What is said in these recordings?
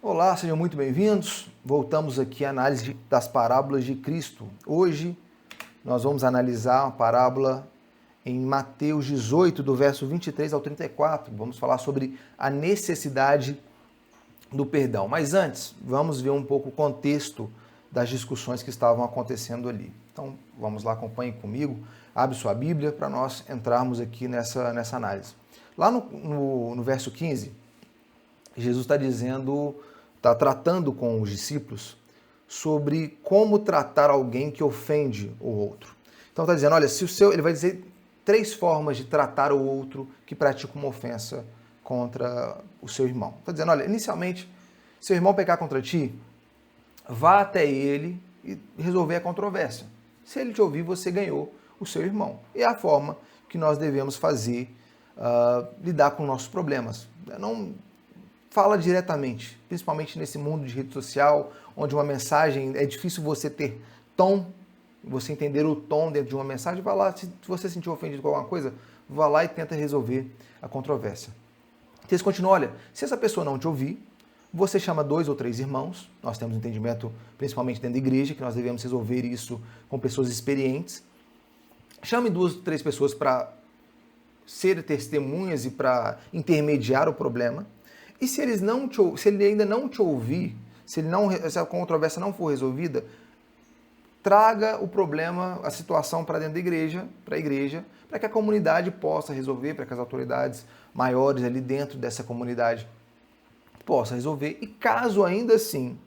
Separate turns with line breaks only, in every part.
Olá, sejam muito bem-vindos. Voltamos aqui à análise das parábolas de Cristo. Hoje nós vamos analisar uma parábola em Mateus 18, do verso 23 ao 34. Vamos falar sobre a necessidade do perdão. Mas antes, vamos ver um pouco o contexto das discussões que estavam acontecendo ali. Então, vamos lá, acompanhe comigo, abre sua Bíblia para nós entrarmos aqui nessa análise. Lá no verso 15, Jesus está tratando com os discípulos sobre como tratar alguém que ofende o outro. Então está dizendo, olha, ele vai dizer 3 formas de tratar o outro que pratica uma ofensa contra o seu irmão. Está dizendo, olha, inicialmente, seu irmão pecar contra ti, vá até ele e resolver a controvérsia. Se ele te ouvir, você ganhou o seu irmão. E é a forma que nós devemos fazer, lidar com nossos problemas. Não fala diretamente, principalmente nesse mundo de rede social, onde uma mensagem, é difícil você ter tom, você entender o tom dentro de uma mensagem. Vai lá, se você se sentir ofendido com alguma coisa, vá lá e tenta resolver a controvérsia. Eles continuam, olha, se essa pessoa não te ouvir, você chama 2 ou 3 irmãos, nós temos entendimento, principalmente dentro da igreja, que nós devemos resolver isso com pessoas experientes. Chame 2 ou 3 pessoas para ser testemunhas e para intermediar o problema. E se ele ainda não te ouvir, se a controvérsia não for resolvida, traga o problema, a situação para dentro da igreja, para que a comunidade possa resolver, para que as autoridades maiores ali dentro dessa comunidade possa resolver. E caso ainda assim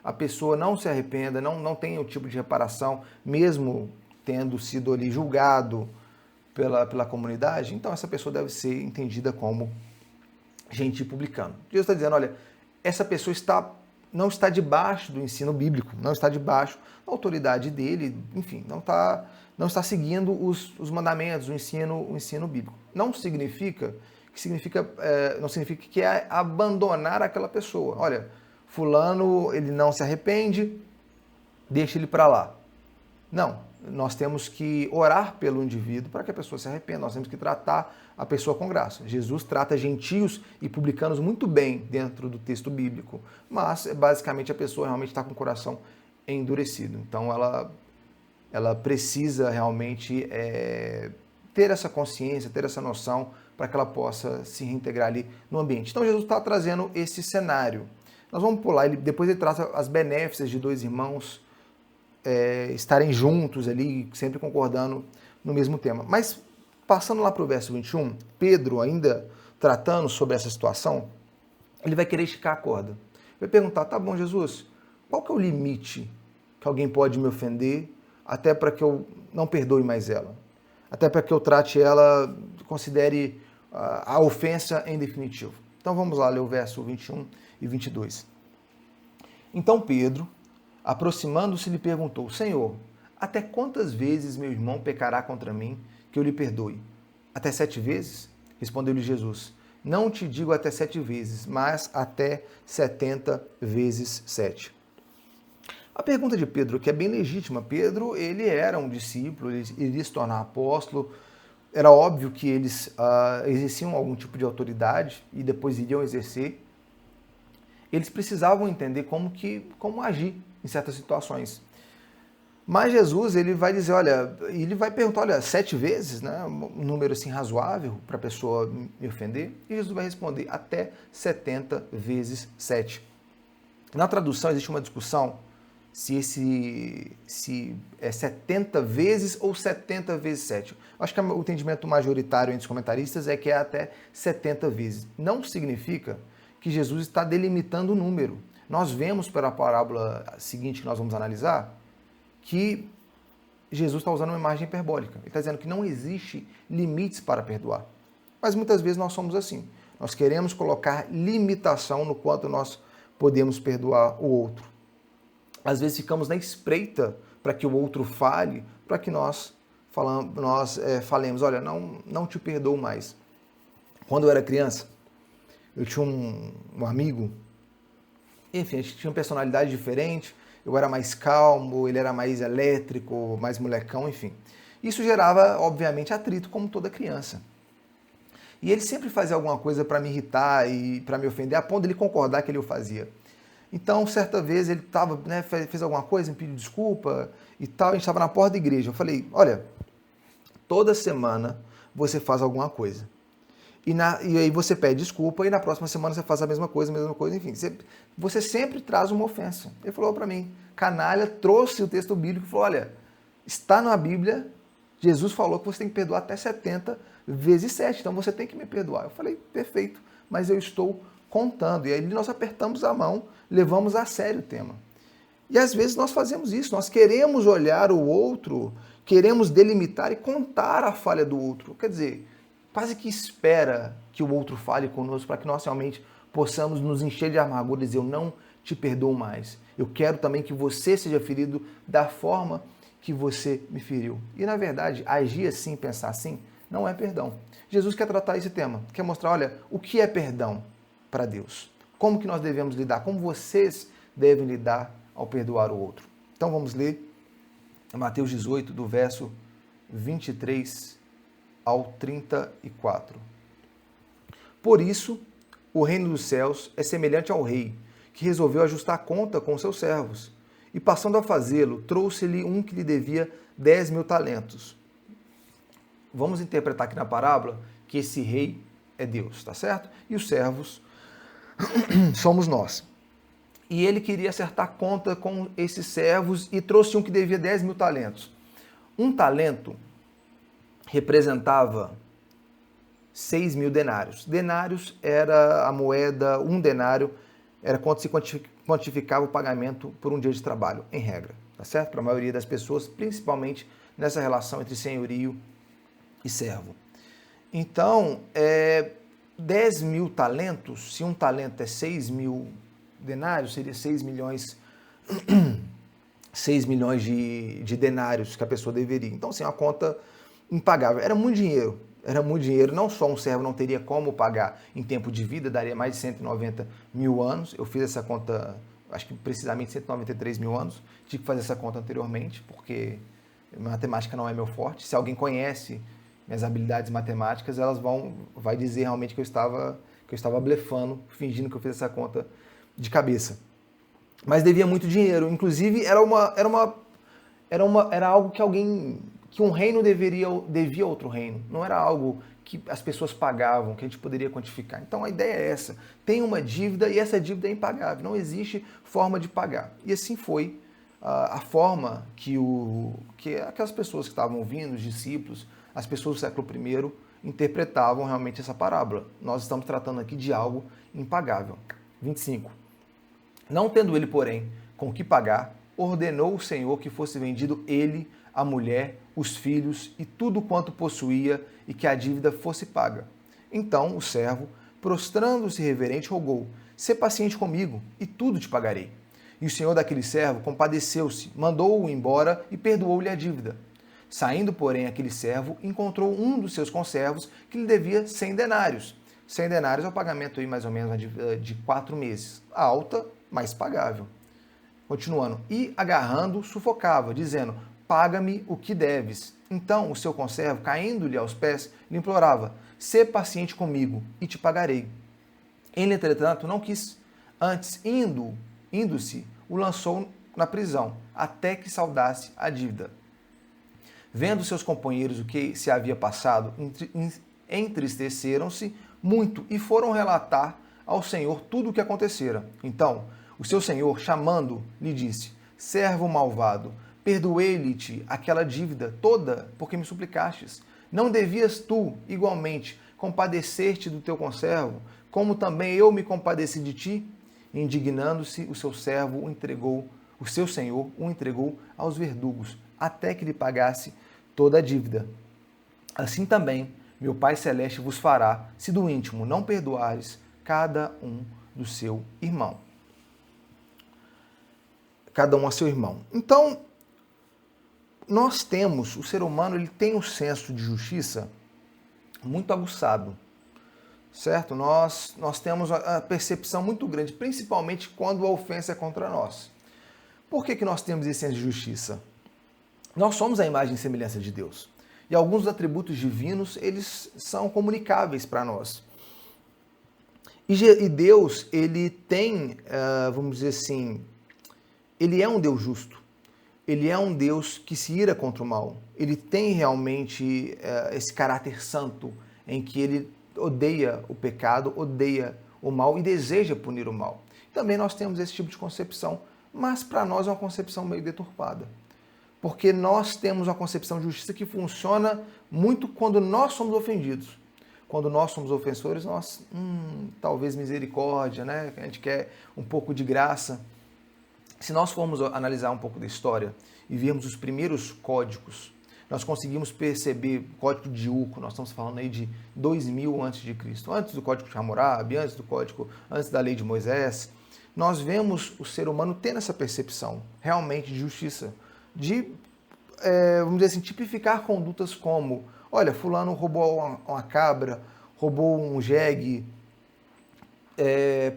a pessoa não se arrependa, não tenha o tipo de reparação, mesmo tendo sido ali julgado pela comunidade, então essa pessoa deve ser entendida como gentil publicano. Jesus está dizendo, olha, essa pessoa não está debaixo do ensino bíblico, não está debaixo da autoridade dele, enfim, não está seguindo os mandamentos, o ensino bíblico. Não significa que é abandonar aquela pessoa. Olha, fulano, ele não se arrepende, deixa ele para lá. Não, nós temos que orar pelo indivíduo para que a pessoa se arrependa, nós temos que tratar a pessoa com graça. Jesus trata gentios e publicanos muito bem dentro do texto bíblico, mas basicamente a pessoa realmente está com o coração endurecido. Então ela precisa realmente ter essa consciência, ter essa noção para que ela possa se reintegrar ali no ambiente. Então Jesus está trazendo esse cenário. Nós vamos pular, depois ele traz as benéficas de 2 irmãos estarem juntos ali, sempre concordando no mesmo tema. Mas, passando lá para o verso 21, Pedro, ainda tratando sobre essa situação, ele vai querer esticar a corda. Vai perguntar, tá bom, Jesus, qual que é o limite que alguém pode me ofender, até para que eu não perdoe mais ela? Até para que eu trate ela, considere a ofensa em definitivo. Então vamos lá ler o verso 21 e 22. Então Pedro, aproximando-se, lhe perguntou, Senhor, até quantas vezes meu irmão pecará contra mim, que eu lhe perdoe? Até 7 vezes? Respondeu-lhe Jesus, não te digo até 7 vezes, mas até 70 vezes 7. A pergunta de Pedro, que é bem legítima, Pedro, ele era um discípulo, ele iria se tornar apóstolo, era óbvio que eles exerciam algum tipo de autoridade e depois iriam exercer. Eles precisavam entender como agir em certas situações. Mas Jesus, ele vai dizer, olha, ele vai perguntar, olha, 7 vezes, né, um número assim razoável para a pessoa me ofender, e Jesus vai responder até 70 vezes 7. Na tradução existe uma discussão se é 70 vezes ou 70 vezes 7. Acho que o entendimento majoritário entre os comentaristas é que é até 70 vezes. Não significa que Jesus está delimitando o número. Nós vemos pela parábola seguinte que nós vamos analisar, que Jesus está usando uma imagem hiperbólica. Ele está dizendo que não existe limites para perdoar. Mas muitas vezes nós somos assim. Nós queremos colocar limitação no quanto nós podemos perdoar o outro. Às vezes ficamos na espreita para que o outro fale, para que nós falemos, olha, não te perdoo mais. Quando eu era criança, eu tinha um amigo, enfim, a gente tinha uma personalidade diferente, eu era mais calmo, ele era mais elétrico, mais molecão, enfim. Isso gerava, obviamente, atrito, como toda criança. E ele sempre fazia alguma coisa para me irritar e para me ofender, a ponto de ele concordar que ele o fazia. Então, certa vez, ele tava, né, fez alguma coisa, me pediu desculpa e tal, a gente estava na porta da igreja. Eu falei, olha, toda semana você faz alguma coisa. E aí você pede desculpa e na próxima semana você faz a mesma coisa, enfim. Você sempre traz uma ofensa. Ele falou para mim, canalha, trouxe o texto bíblico e falou, olha, está na Bíblia, Jesus falou que você tem que perdoar até 70 vezes 7, então você tem que me perdoar. Eu falei, perfeito, mas eu estou contando. E aí nós apertamos a mão, levamos a sério o tema. E às vezes nós fazemos isso, nós queremos olhar o outro, queremos delimitar e contar a falha do outro. Quer dizer, quase que espera que o outro fale conosco para que nós realmente possamos nos encher de amargura e dizer, eu não te perdoo mais. Eu quero também que você seja ferido da forma que você me feriu. E na verdade, agir assim, pensar assim, não é perdão. Jesus quer tratar esse tema, quer mostrar, olha, o que é perdão para Deus? Como que nós devemos lidar? Como vocês devem lidar ao perdoar o outro? Então vamos ler Mateus 18, do verso 23 ao 34. Por isso, o reino dos céus é semelhante ao rei, que resolveu ajustar a conta com seus servos. E passando a fazê-lo, trouxe-lhe um que lhe devia 10.000 talentos. Vamos interpretar aqui na parábola que esse rei é Deus, tá certo? E os servos somos nós. E ele queria acertar conta com esses servos e trouxe um que devia 10.000 talentos. Um talento representava 6.000 denários. Denários era a moeda, um denário era quanto se quantificava o pagamento por um dia de trabalho, em regra, tá certo? Para a maioria das pessoas, principalmente nessa relação entre senhorio e servo. Então, 10.000 talentos, se um talento é 6.000 denários, seria 6 milhões de denários que a pessoa deveria. Então, assim, uma conta impagável. Era muito dinheiro, não só um servo não teria como pagar em tempo de vida, daria mais de 190 mil anos. Eu fiz essa conta, acho que precisamente 193 mil anos. Tive que fazer essa conta anteriormente, porque matemática não é meu forte. Se alguém conhece minhas habilidades matemáticas, vai dizer realmente que eu estava blefando, fingindo que eu fiz essa conta de cabeça. Mas devia muito dinheiro. Inclusive, era algo que um reino devia a outro reino. Não era algo que as pessoas pagavam, que a gente poderia quantificar. Então a ideia é essa. Tem uma dívida e essa dívida é impagável. Não existe forma de pagar. E assim foi a forma que aquelas pessoas que estavam ouvindo, os discípulos, as pessoas do século I, interpretavam realmente essa parábola. Nós estamos tratando aqui de algo impagável. 25. Não tendo ele, porém, com que pagar, ordenou o Senhor que fosse vendido ele, a mulher, os filhos e tudo quanto possuía, e que a dívida fosse paga. Então o servo, prostrando-se reverente, rogou, sê paciente comigo, e tudo te pagarei. E o senhor daquele servo compadeceu-se, mandou-o embora e perdoou-lhe a dívida. Saindo, porém, aquele servo, encontrou um dos seus conservos que lhe devia 100 denários. 100 denários é o pagamento aí, mais ou menos de 4 meses. Alta, mas pagável. Continuando. E agarrando, sufocava, dizendo, paga-me o que deves. Então o seu conservo, caindo-lhe aos pés, lhe implorava, sê paciente comigo e te pagarei. Ele, entretanto, não quis. Antes, indo-se, o lançou na prisão, até que saudasse a dívida. Vendo seus companheiros o que se havia passado, entristeceram-se muito e foram relatar ao Senhor tudo o que acontecera. Então, o seu senhor, chamando, lhe disse, servo malvado, perdoei-lhe-te aquela dívida toda, porque me suplicastes. Não devias tu, igualmente, compadecer-te do teu conservo, como também eu me compadeci de ti? Indignando-se, o seu servo o seu senhor o entregou aos verdugos, até que lhe pagasse toda a dívida. Assim também, meu Pai Celeste vos fará, se do íntimo não perdoares cada um do seu irmão. Cada um a seu irmão. Então, nós temos, o ser humano ele tem um senso de justiça muito aguçado, certo? Nós temos a percepção muito grande, principalmente quando a ofensa é contra nós. Por que nós temos esse senso de justiça? Nós somos a imagem e semelhança de Deus. E alguns dos atributos divinos, eles são comunicáveis para nós. E Deus, ele tem, vamos dizer assim, ele é um Deus justo. Ele é um Deus que se ira contra o mal. Ele tem realmente esse caráter santo em que ele odeia o pecado, odeia o mal e deseja punir o mal. Também nós temos esse tipo de concepção, mas para nós é uma concepção meio deturpada. Porque nós temos uma concepção de justiça que funciona muito quando nós somos ofendidos. Quando nós somos ofensores, nós, talvez misericórdia, né? A gente quer um pouco de graça. Se nós formos analisar um pouco da história e vermos os primeiros códigos, nós conseguimos perceber o código de Uco, nós estamos falando aí de 2000 a.C., antes do código de Hammurabi, antes da lei de Moisés, nós vemos o ser humano tendo essa percepção realmente de justiça, de, vamos dizer assim, tipificar condutas como, olha, fulano roubou uma cabra, roubou um jegue,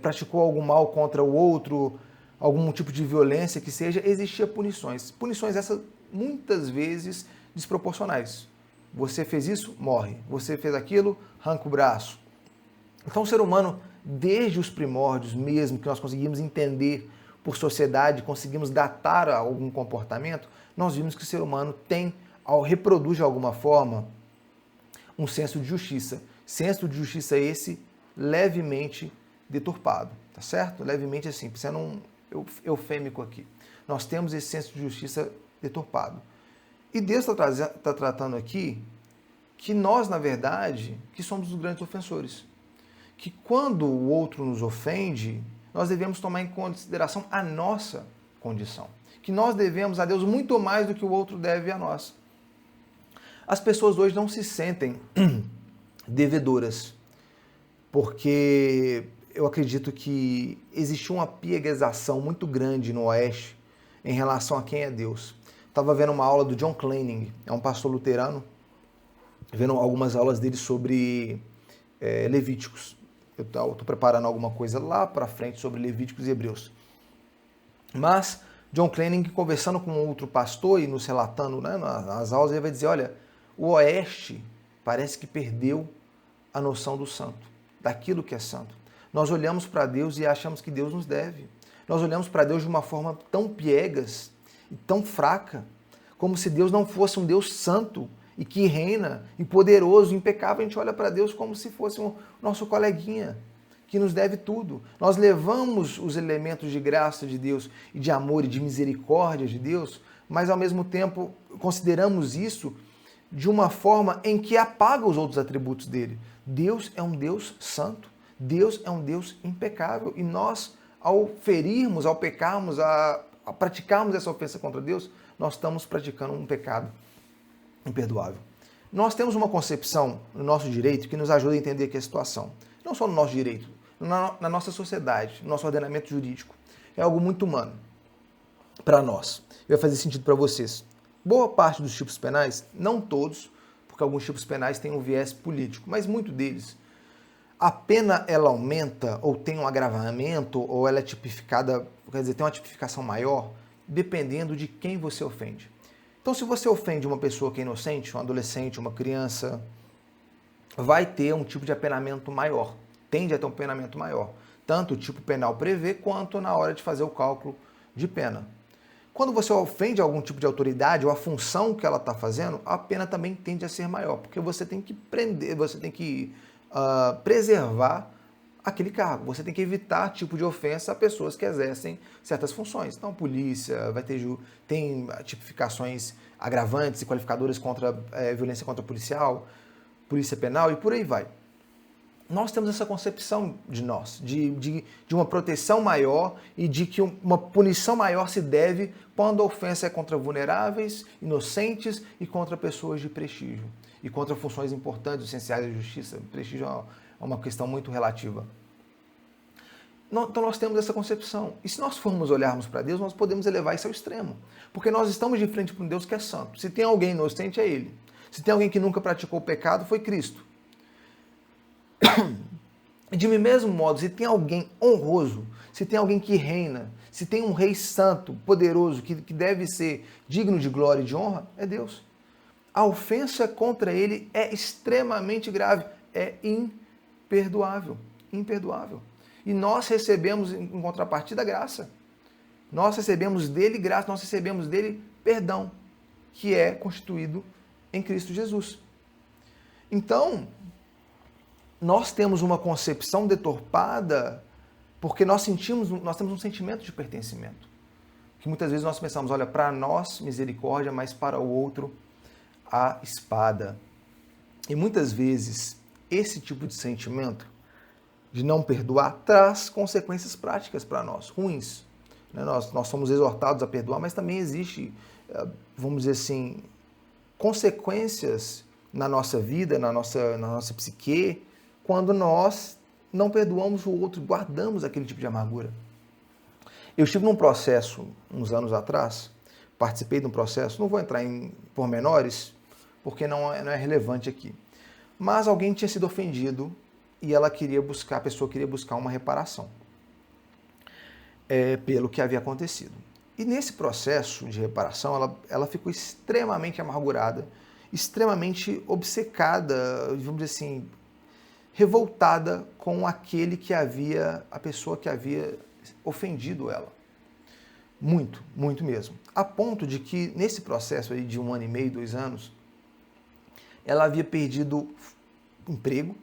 praticou algum mal contra o outro, algum tipo de violência que seja, existia punições. Punições essas muitas vezes desproporcionais. Você fez isso, morre. Você fez aquilo, arranca o braço. Então o ser humano, desde os primórdios mesmo, que nós conseguimos entender por sociedade, conseguimos datar algum comportamento, nós vimos que o ser humano tem, reproduz de alguma forma, um senso de justiça. Senso de justiça esse levemente deturpado, tá certo? Levemente assim, sendo um eufêmico aqui. Nós temos esse senso de justiça deturpado. E Deus está tratando aqui que nós, na verdade, que somos os grandes ofensores. Que quando o outro nos ofende, nós devemos tomar em consideração a nossa condição. Que nós devemos a Deus muito mais do que o outro deve a nós. As pessoas hoje não se sentem devedoras, porque eu acredito que existe uma pieguização muito grande no Oeste em relação a quem é Deus. Estava vendo uma aula do John Clenning, é um pastor luterano, vendo algumas aulas dele sobre Levíticos. Eu estou preparando alguma coisa lá para frente sobre Levíticos e Hebreus. Mas John Clenning, conversando com outro pastor e nos relatando, né, nas aulas, ele vai dizer, olha, o Oeste parece que perdeu a noção do santo, daquilo que é santo. Nós olhamos para Deus e achamos que Deus nos deve. Nós olhamos para Deus de uma forma tão piegas e tão fraca, como se Deus não fosse um Deus santo e que reina, e poderoso, impecável. A gente olha para Deus como se fosse um nosso coleguinha, que nos deve tudo. Nós levamos os elementos de graça de Deus e de amor e de misericórdia de Deus, mas ao mesmo tempo consideramos isso de uma forma em que apaga os outros atributos dele. Deus é um Deus santo, Deus é um Deus impecável, e nós, ao ferirmos, ao pecarmos, a praticarmos essa ofensa contra Deus, nós estamos praticando um pecado imperdoável. Nós temos uma concepção no nosso direito que nos ajuda a entender aqui a situação. Não só no nosso direito, na nossa sociedade, no nosso ordenamento jurídico. É algo muito humano para nós. Vai fazer sentido para vocês. Boa parte dos tipos penais, não todos, porque alguns tipos penais têm um viés político, mas muito deles, a pena ela aumenta ou tem um agravamento ou ela é tipificada, quer dizer, tem uma tipificação maior, dependendo de quem você ofende. Então, se você ofende uma pessoa que é inocente, um adolescente, uma criança, vai ter um tipo de apenamento maior, tende a ter um apenamento maior. Tanto o tipo penal prevê, quanto na hora de fazer o cálculo de pena. Quando você ofende algum tipo de autoridade ou a função que ela está fazendo, a pena também tende a ser maior, porque você tem que prender, você tem que preservar aquele cargo. Você tem que evitar tipo de ofensa a pessoas que exercem certas funções. Então, polícia tem tipificações agravantes e qualificadoras contra violência contra policial, polícia penal e por aí vai. Nós temos essa concepção de nós, de uma proteção maior e de que uma punição maior se deve quando a ofensa é contra vulneráveis, inocentes e contra pessoas de prestígio. E contra funções importantes, essenciais da justiça. Prestígio é uma questão muito relativa. Então nós temos essa concepção. E se nós formos olharmos para Deus, nós podemos elevar isso ao extremo. Porque nós estamos de frente para um Deus que é santo. Se tem alguém inocente, é Ele. Se tem alguém que nunca praticou o pecado, foi Cristo. De mesmo modo, se tem alguém honroso, se tem alguém que reina, se tem um rei santo, poderoso, que deve ser digno de glória e de honra, é Deus. A ofensa contra ele é extremamente grave, é imperdoável. imperdoável. E nós recebemos, em contrapartida, graça. Nós recebemos dele graça, nós recebemos dele perdão, que é constituído em Cristo Jesus. Então, nós temos uma concepção deturpada porque nós temos um sentimento de pertencimento. Que muitas vezes nós pensamos, olha, para nós misericórdia, mas para o outro a espada. E muitas vezes esse tipo de sentimento de não perdoar traz consequências práticas para nós, ruins. Nós somos exortados a perdoar, mas também existe, vamos dizer assim, consequências na nossa vida, na nossa psique, quando nós não perdoamos o outro, guardamos aquele tipo de amargura. Eu estive num processo, uns anos atrás, participei de um processo, não vou entrar em pormenores, porque não é relevante aqui, mas alguém tinha sido ofendido e a pessoa queria buscar uma reparação pelo que havia acontecido. E nesse processo de reparação, ela ficou extremamente amargurada, extremamente obcecada, vamos dizer assim, revoltada com a pessoa que havia ofendido ela. Muito, muito mesmo. A ponto de que, nesse processo aí de 1 ano e meio, 2 anos, ela havia perdido emprego,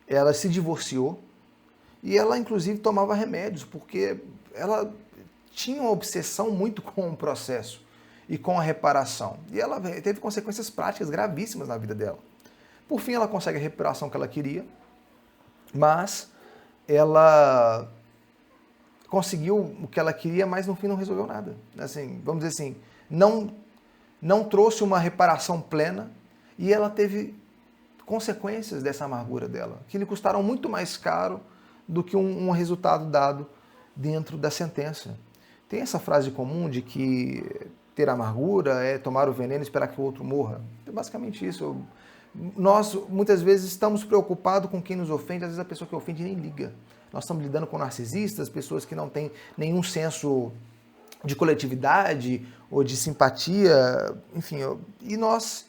ela se divorciou e ela, inclusive, tomava remédios, porque ela tinha uma obsessão muito com o processo e com a reparação. E ela teve consequências práticas gravíssimas na vida dela. Por fim, ela consegue a reparação que ela queria, mas ela conseguiu o que ela queria, mas no fim não resolveu nada. Assim, vamos dizer assim, não trouxe uma reparação plena e ela teve consequências dessa amargura dela, que lhe custaram muito mais caro do que um resultado dado dentro da sentença. Tem essa frase comum de que ter amargura é tomar o veneno e esperar que o outro morra. É basicamente isso. Nós, muitas vezes, estamos preocupados com quem nos ofende, às vezes a pessoa que ofende nem liga. Nós estamos lidando com narcisistas, pessoas que não têm nenhum senso de coletividade ou de simpatia, enfim, e nós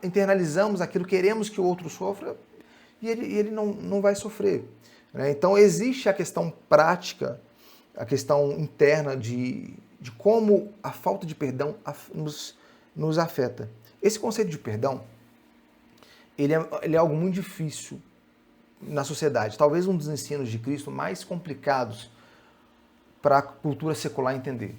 internalizamos aquilo, queremos que o outro sofra e ele não vai sofrer. Né? Então existe a questão prática, a questão interna de como a falta de perdão nos afeta. Esse conceito de perdão, ele é algo muito difícil na sociedade. Talvez um dos ensinos de Cristo mais complicados para a cultura secular entender.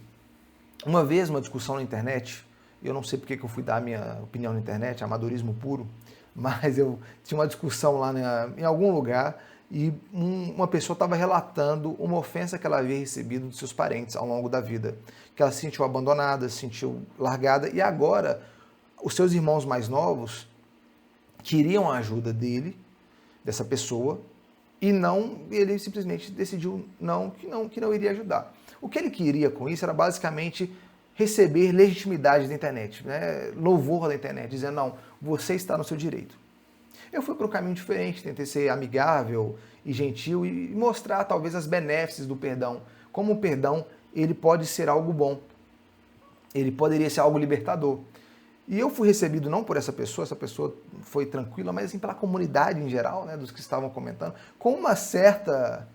Uma vez, uma discussão na internet, eu não sei porque que eu fui dar a minha opinião na internet, amadorismo puro, mas eu tinha uma discussão lá em algum lugar e uma pessoa estava relatando uma ofensa que ela havia recebido dos seus parentes ao longo da vida, que ela se sentiu abandonada, se sentiu largada e agora os seus irmãos mais novos queriam a ajuda dessa pessoa, e ele simplesmente decidiu que não iria ajudar. O que ele queria com isso era basicamente receber legitimidade da internet, né? Louvor da internet, dizendo, não, você está no seu direito. Eu fui para um caminho diferente, tentei ser amigável e gentil e mostrar talvez as benéfices do perdão, como o perdão ele pode ser algo bom, ele poderia ser algo libertador. E eu fui recebido não por essa pessoa foi tranquila, mas assim, pela comunidade em geral, né, dos que estavam comentando, com uma certa,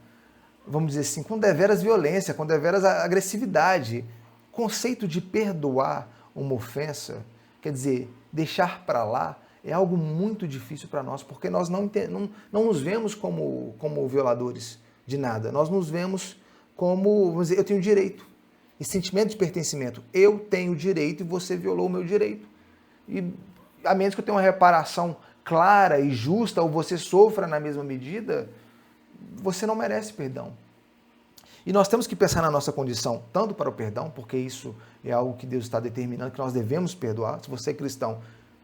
vamos dizer assim, com deveras violência, com deveras agressividade. O conceito de perdoar uma ofensa, quer dizer, deixar para lá, é algo muito difícil para nós, porque nós não nos vemos como violadores de nada. Nós nos vemos como, vamos dizer, eu tenho direito. E sentimento de pertencimento, eu tenho direito e você violou o meu direito. E a menos que eu tenha uma reparação clara e justa, ou você sofra na mesma medida, você não merece perdão. E nós temos que pensar na nossa condição, tanto para o perdão, porque isso é algo que Deus está determinando, que nós devemos perdoar. Se você é cristão,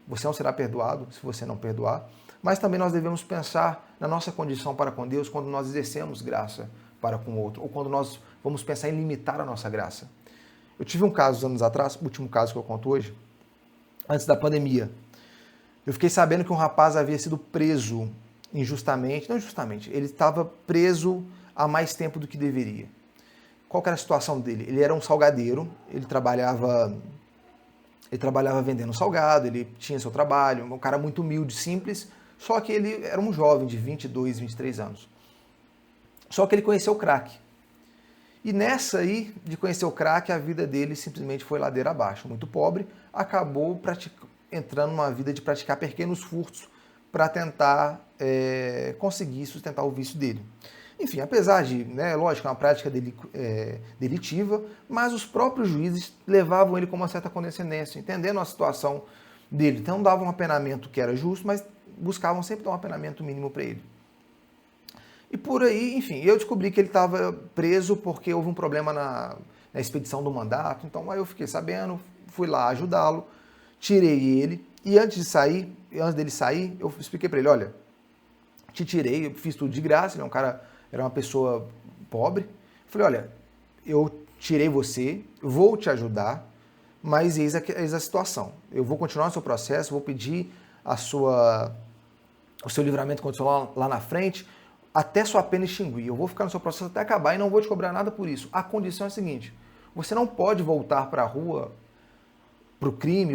você não será perdoado se você não perdoar. Mas também nós devemos pensar na nossa condição para com Deus quando nós exercemos graça para com o outro, ou quando nós vamos pensar em limitar a nossa graça. Eu tive um caso anos atrás, o último caso que eu conto hoje, antes da pandemia. Eu fiquei sabendo que um rapaz havia sido preso injustamente, não injustamente, ele estava preso há mais tempo do que deveria. Qual que era a situação dele? Ele era um salgadeiro, ele trabalhava vendendo salgado, ele tinha seu trabalho, um cara muito humilde, simples, Só que ele era um jovem de 22, 23 anos. Só que ele conheceu o crack. E nessa aí, de conhecer o crack, a vida dele simplesmente foi ladeira abaixo. Muito pobre, acabou entrando numa vida de praticar pequenos furtos para tentar conseguir sustentar o vício dele. Enfim, apesar de, lógico, é uma prática delitiva, mas os próprios juízes levavam ele com uma certa condescendência, entendendo a situação dele. Então davam um apenamento que era justo, mas buscavam sempre dar um apenamento mínimo para ele. E por aí, enfim, eu descobri que ele estava preso porque houve um problema na expedição do mandato. Então aí eu fiquei sabendo, fui lá ajudá-lo, tirei ele. E antes dele sair, eu expliquei para ele, olha, te tirei, eu fiz tudo de graça, ele é um cara, era uma pessoa pobre. Falei, olha, eu tirei você, vou te ajudar, mas eis a situação. Eu vou continuar o seu processo, vou pedir o seu livramento condicional lá na frente, até sua pena extinguir. Eu vou ficar no seu processo até acabar e não vou te cobrar nada por isso. A condição é a seguinte, você não pode voltar para a rua, para o crime,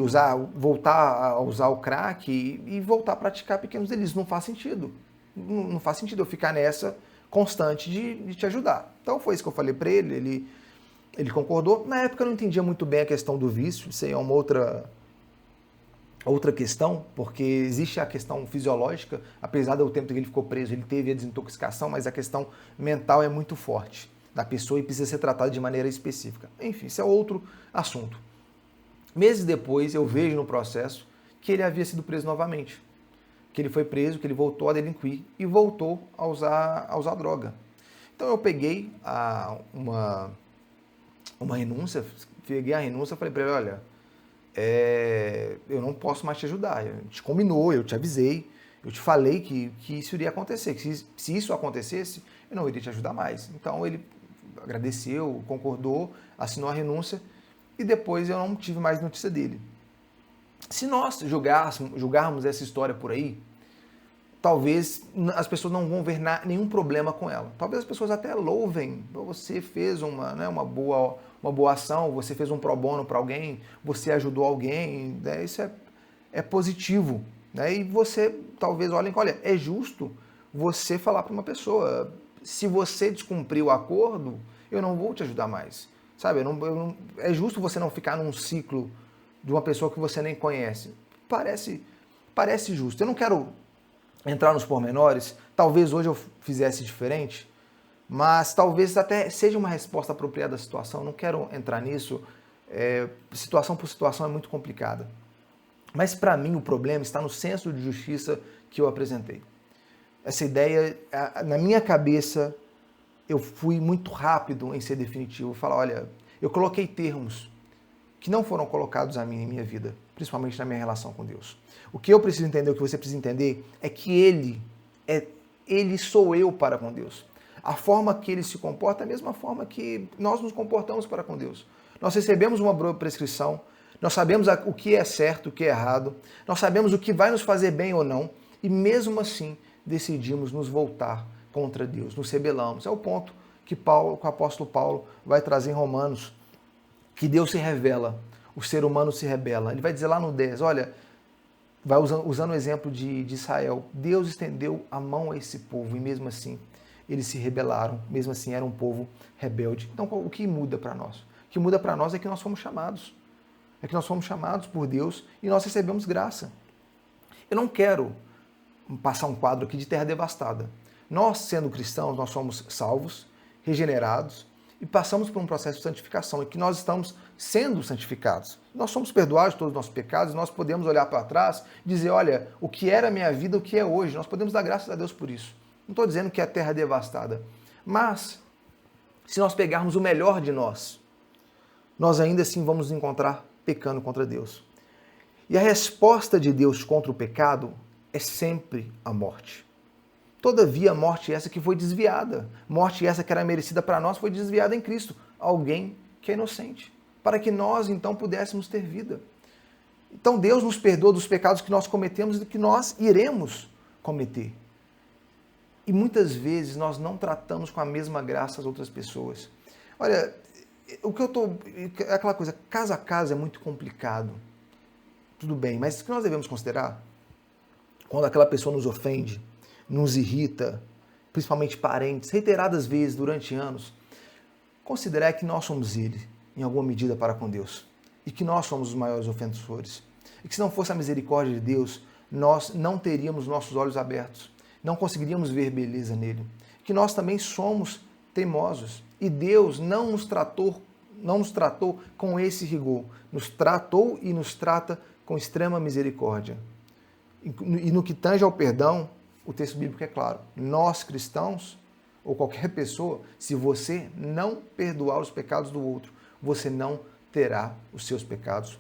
voltar a usar o crack e voltar a praticar pequenos delitos. Não faz sentido. Não faz sentido eu ficar nessa constante de te ajudar. Então foi isso que eu falei para ele, ele concordou. Na época eu não entendia muito bem a questão do vício, isso aí é uma outra questão, porque existe a questão fisiológica, apesar do tempo que ele ficou preso, ele teve a desintoxicação, mas a questão mental é muito forte da pessoa e precisa ser tratada de maneira específica. Enfim, isso é outro assunto. Meses depois, eu vejo no processo que ele havia sido preso novamente, que ele foi preso, que ele voltou a delinquir e voltou a usar droga. Então eu peguei uma renúncia, peguei a renúncia e falei para ele, olha, eu não posso mais te ajudar, a gente combinou, eu te avisei, eu te falei que isso iria acontecer, que se isso acontecesse, eu não iria te ajudar mais. Então ele agradeceu, concordou, assinou a renúncia e depois eu não tive mais notícia dele. Se nós julgarmos essa história por aí, talvez as pessoas não vão ver nenhum problema com ela. Talvez as pessoas até louvem, você fez uma boa ação, você fez um pro bono para alguém, você ajudou alguém, né? Isso é positivo. Né? E você talvez olhem, olha, é justo você falar para uma pessoa, se você descumprir o acordo, eu não vou te ajudar mais. Sabe, é justo você não ficar num ciclo de uma pessoa que você nem conhece. Parece justo. Eu não quero entrar nos pormenores, talvez hoje eu fizesse diferente, mas talvez até seja uma resposta apropriada à situação, não quero entrar nisso, situação por situação é muito complicada. Mas para mim o problema está no senso de justiça que eu apresentei. Essa ideia, na minha cabeça, eu fui muito rápido em ser definitivo, falar, olha, eu coloquei termos que não foram colocados a mim em minha vida, principalmente na minha relação com Deus. O que eu preciso entender, o que você precisa entender, é que Ele sou eu para com Deus. A forma que Ele se comporta é a mesma forma que nós nos comportamos para com Deus. Nós recebemos uma boa prescrição, nós sabemos o que é certo, o que é errado, nós sabemos o que vai nos fazer bem ou não, e mesmo assim decidimos nos voltar contra Deus, nos rebelamos. É o ponto que o apóstolo Paulo vai trazer em Romanos, que Deus se revela, o ser humano se rebela. Ele vai dizer lá no 10, olha, vai usando o exemplo de Israel, Deus estendeu a mão a esse povo e mesmo assim eles se rebelaram, mesmo assim era um povo rebelde. Então o que muda para nós? O que muda para nós é que nós fomos chamados. É que nós fomos chamados por Deus e nós recebemos graça. Eu não quero passar um quadro aqui de terra devastada. Nós, sendo cristãos, nós somos salvos, regenerados e passamos por um processo de santificação e que nós estamos sendo santificados. Nós somos perdoados de todos os nossos pecados, nós podemos olhar para trás e dizer, olha, o que era a minha vida, o que é hoje. Nós podemos dar graças a Deus por isso. Não estou dizendo que é a terra devastada, mas se nós pegarmos o melhor de nós ainda assim vamos nos encontrar pecando contra Deus. E a resposta de Deus contra o pecado é sempre a morte. Todavia, a morte essa que foi desviada, morte essa que era merecida para nós, foi desviada em Cristo, alguém que é inocente, para que nós então pudéssemos ter vida. Então Deus nos perdoa dos pecados que nós cometemos e que nós iremos cometer. E muitas vezes nós não tratamos com a mesma graça as outras pessoas. Olha, é aquela coisa, caso a caso é muito complicado. Tudo bem, mas o que nós devemos considerar? quando aquela pessoa nos ofende, nos irrita, principalmente parentes, reiteradas vezes durante anos, considerar que nós somos ele, em alguma medida, para com Deus. E que nós somos os maiores ofensores. E que se não fosse a misericórdia de Deus, nós não teríamos nossos olhos abertos. Não conseguiríamos ver beleza nele. Que nós também somos teimosos. E Deus não nos tratou com esse rigor. Nos tratou e nos trata com extrema misericórdia. E no que tange ao perdão, o texto bíblico é claro. Nós, cristãos, ou qualquer pessoa, se você não perdoar os pecados do outro, você não terá os seus pecados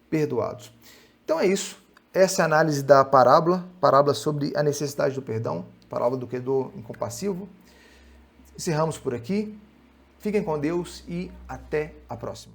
perdoados. Então é isso. Essa é a análise da parábola sobre a necessidade do perdão, parábola do credor incompassivo. Encerramos por aqui. Fiquem com Deus e até a próxima.